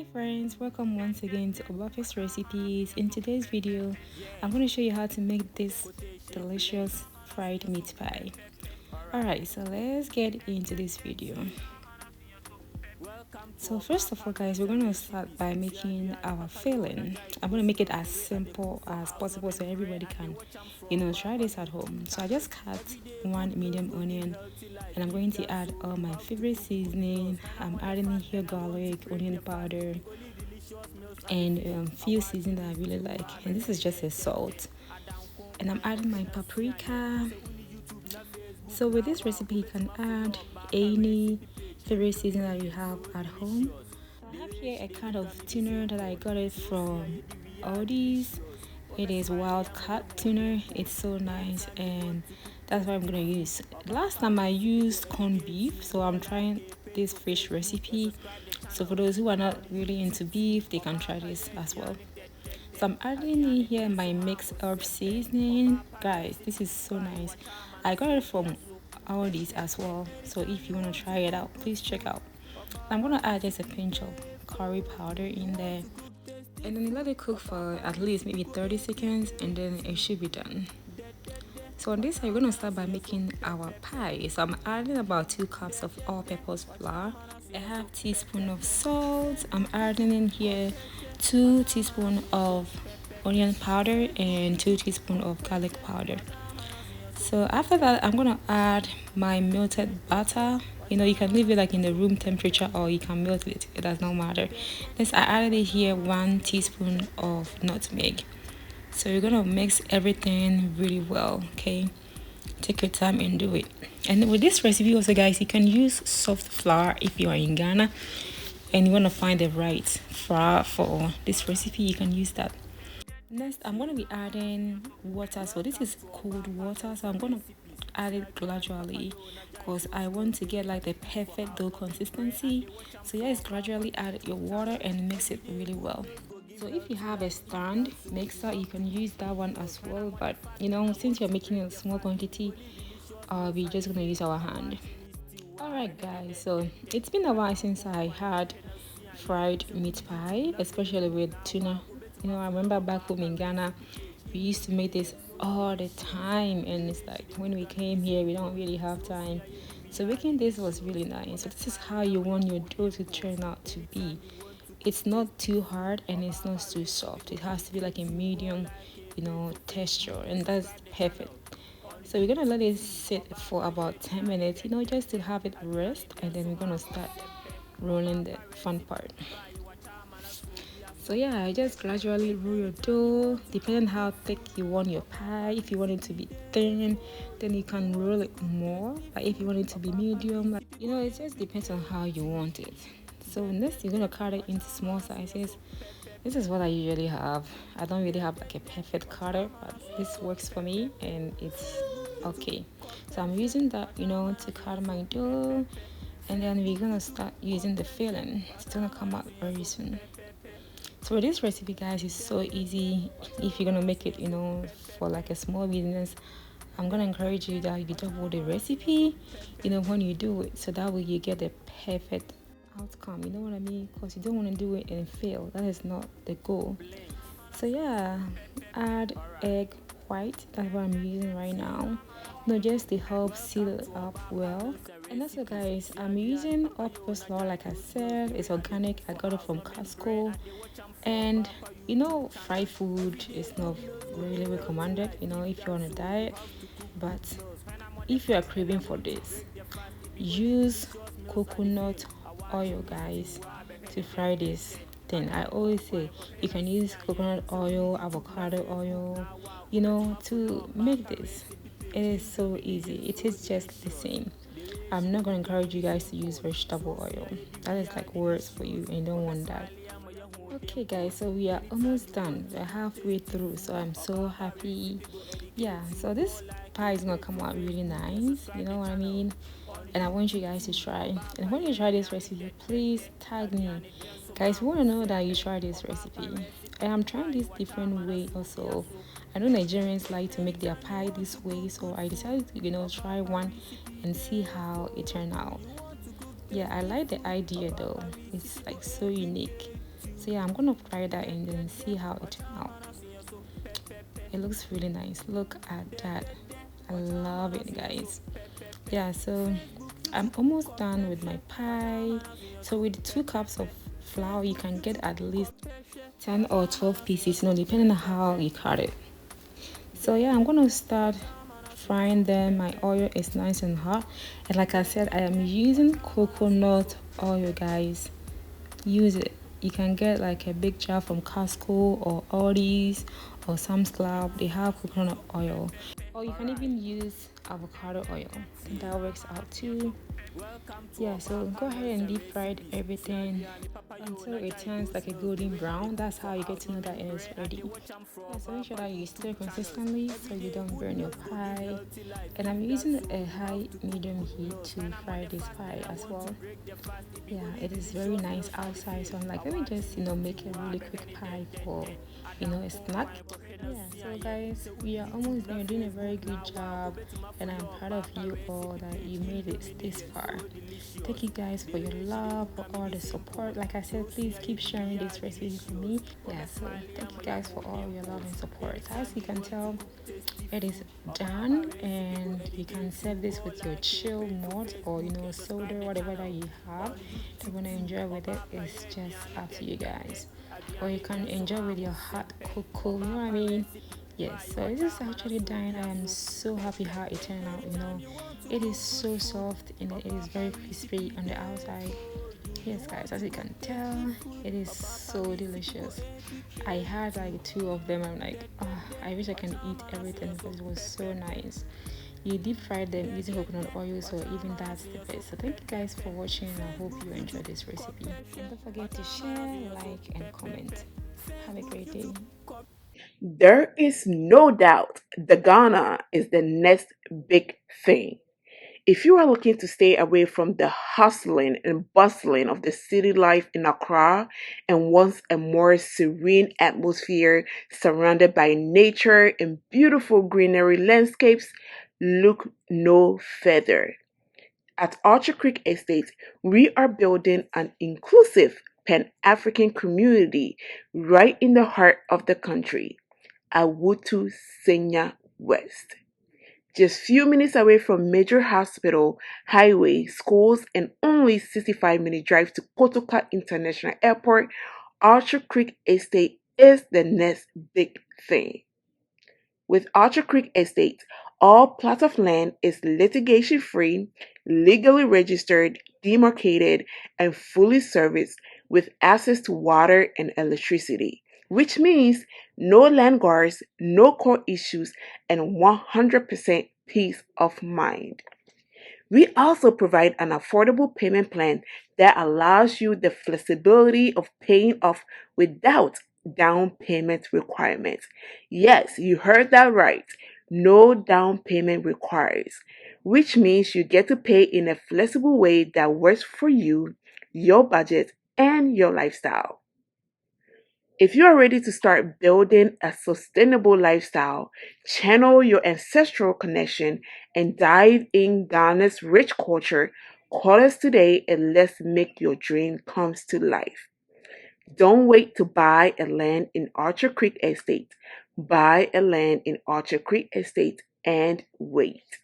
Hi friends, welcome once again to OBAAPA'S recipes. In today's video, I'm going to show you how to make this delicious fried meat pie. Alright, so let's get into this video. So first of all guys, we're going to start by making our filling. I'm going to make it as simple as possible so everybody can, try this at home. So I just cut one medium onion and I'm going to add all my favorite seasoning. I'm adding in here garlic, onion powder, and few seasoning that I really like. And this is just a salt. And I'm adding my paprika. So with this recipe, you can add any favorite seasoning that you have at home. I have here a kind of tuna that I got it from OBAAPA'S. It is wild caught tuna. It's so nice, and that's what I'm gonna use. Last time I used corned beef, so I'm trying this fish recipe. So for those who are not really into beef, they can try this as well. So I'm adding in here my mixed herb seasoning. Guys, this is so nice. I got it from OBAAPA'S as well. So if you want to try it out, please check out. I'm gonna add just a pinch of curry powder in there. And then let it cook for at least maybe 30 seconds and then it should be done. So on this, we're going to start by making our pie. So I'm adding about 2 cups of all-purpose flour, a half teaspoon of salt. I'm adding in here 2 teaspoons of onion powder and 2 teaspoons of garlic powder. So after that, I'm going to add my melted butter. You can leave it like in the room temperature or you can melt it. It does not matter. Next, I added it here 1 teaspoon of nutmeg. So you're gonna mix everything really well, okay? Take your time and do it. And with this recipe also guys, you can use soft flour if you are in Ghana and you want to find the right flour for this recipe, you can use that. Next, I'm going to be adding water. So this is cold water, so I'm going to add it gradually because I want to get like the perfect dough consistency. So yes, gradually add your water and mix it really well. So if you have a stand mixer, you can use that one as well, but since you're making a small quantity, we're just gonna use our hand. Alright guys, so it's been a while since I had fried meat pie, especially with tuna. I remember back home in Ghana, we used to make this all the time, and it's like when we came here, we don't really have time. So making this was really nice. So this is how you want your dough to turn out to be. It's not too hard and it's not too soft. It has to be like a medium, texture, and that's perfect. So we're gonna let it sit for about 10 minutes, just to have it rest, and then we're gonna start rolling the fun part. So yeah, just gradually roll your dough, depending on how thick you want your pie. If you want it to be thin, then you can roll it more. But if you want it to be medium, it just depends on how you want it. So next, you're gonna cut it into small sizes. This is what I usually have. I don't really have like a perfect cutter, but this works for me and it's okay. So I'm using that, to cut my dough, and then we're gonna start using the filling. It's gonna come out very soon. So this recipe guys is so easy. If you're gonna make it, for like a small business, I'm gonna encourage you that you double the recipe, when you do it, so that way you get the perfect outcome, you know what I mean? Because you don't want to do it and fail. That is not the goal. So yeah, add egg white. That's what I'm using right now, just to help seal it up well. And also guys, I'm using all-purpose flour. Like I said, it's organic. I got it from Costco. And fried food is not really recommended, if you're on a diet. But if you are craving for this, use coconut oil guys to fry this thing. I always say you can use coconut oil, avocado oil, to make this. It is so easy. It is just the same. I'm not going to encourage you guys to use vegetable oil. That is like worse for you and you don't want that. Okay guys, so we are almost done. We're halfway through, so I'm so happy. Yeah, so this pie is gonna come out really nice, you know what I mean? And I want you guys to try. And when you try this recipe, please tag me. Guys, we want to know that you try this recipe. And I'm trying this different way also. I know Nigerians like to make their pie this way, so I decided to try one and see how it turned out. Yeah, I like the idea though. It's like so unique. So yeah, I'm gonna fry that and then see how it turns out. It looks really nice. Look at that. I love it, guys. Yeah, so I'm almost done with my pie. So with 2 cups of flour, you can get at least 10 or 12 pieces, depending on how you cut it. So yeah, I'm gonna start frying them. My oil is nice and hot, and like I said, I am using coconut oil, guys. Use it. You can get like a big jar from Costco or Aldi's or Sam's Club. They have coconut oil, or you can even use avocado oil. I think that works out too. Yeah, so go ahead and deep fry everything until it turns like a golden brown. That's how you get to know that it is ready. Yeah, so make sure that you stir consistently so you don't burn your pie. And I'm using a high medium heat to fry this pie as well. Yeah, it is very nice outside, so I'm like, let me just make a really quick pie for a snack. Yeah, so guys, we are almost there. You're doing a very good job, and I'm proud of you all that you made it this far. Thank you guys for your love, for all the support. Like I said, please keep sharing this recipe for me. Yeah, so thank you guys for all your love and support. As you can tell, it is done, and you can serve this with your chill malt or soda, whatever that you have. If you want to enjoy with it, it's just up to you guys. Or you can enjoy with your hot cocoa, you know what I mean? Yes, so this is actually done. I am so happy how it turned out. It is so soft and it is very crispy on the outside. Yes, guys, as you can tell, it is so delicious. I had like 2 of them. I'm like, oh, I wish I can eat everything because it was so nice. You deep fried them using coconut oil, so even that's the best. So thank you guys for watching. I hope you enjoyed this recipe. And don't forget to share, like, and comment. Have a great day. There is no doubt the Ghana is the next big thing. If you are looking to stay away from the hustling and bustling of the city life in Accra and want a more serene atmosphere surrounded by nature and beautiful greenery landscapes, look no further. At Orchard Creek Estate, we are building an inclusive Pan African community right in the heart of the country, Awutu Senya West. Just few minutes away from major hospital, highway, schools, and only 65-minute drive to Kotoka International Airport, Orchard Creek Estate is the next big thing. With Orchard Creek Estate, all plot of land is litigation free, legally registered, demarcated, and fully serviced with access to water and electricity, which means no land guards, no court issues, and 100% peace of mind. We also provide an affordable payment plan that allows you the flexibility of paying off without down payment requirements. Yes, you heard that right. No down payment requires, which means you get to pay in a flexible way that works for you, your budget, and your lifestyle. If you are ready to start building a sustainable lifestyle, channel your ancestral connection, and dive in Ghana's rich culture, call us today and let's make your dream come to life. Don't wait to buy a land in Orchard Creek Estate. Buy a land in Orchard Creek Estate and wait.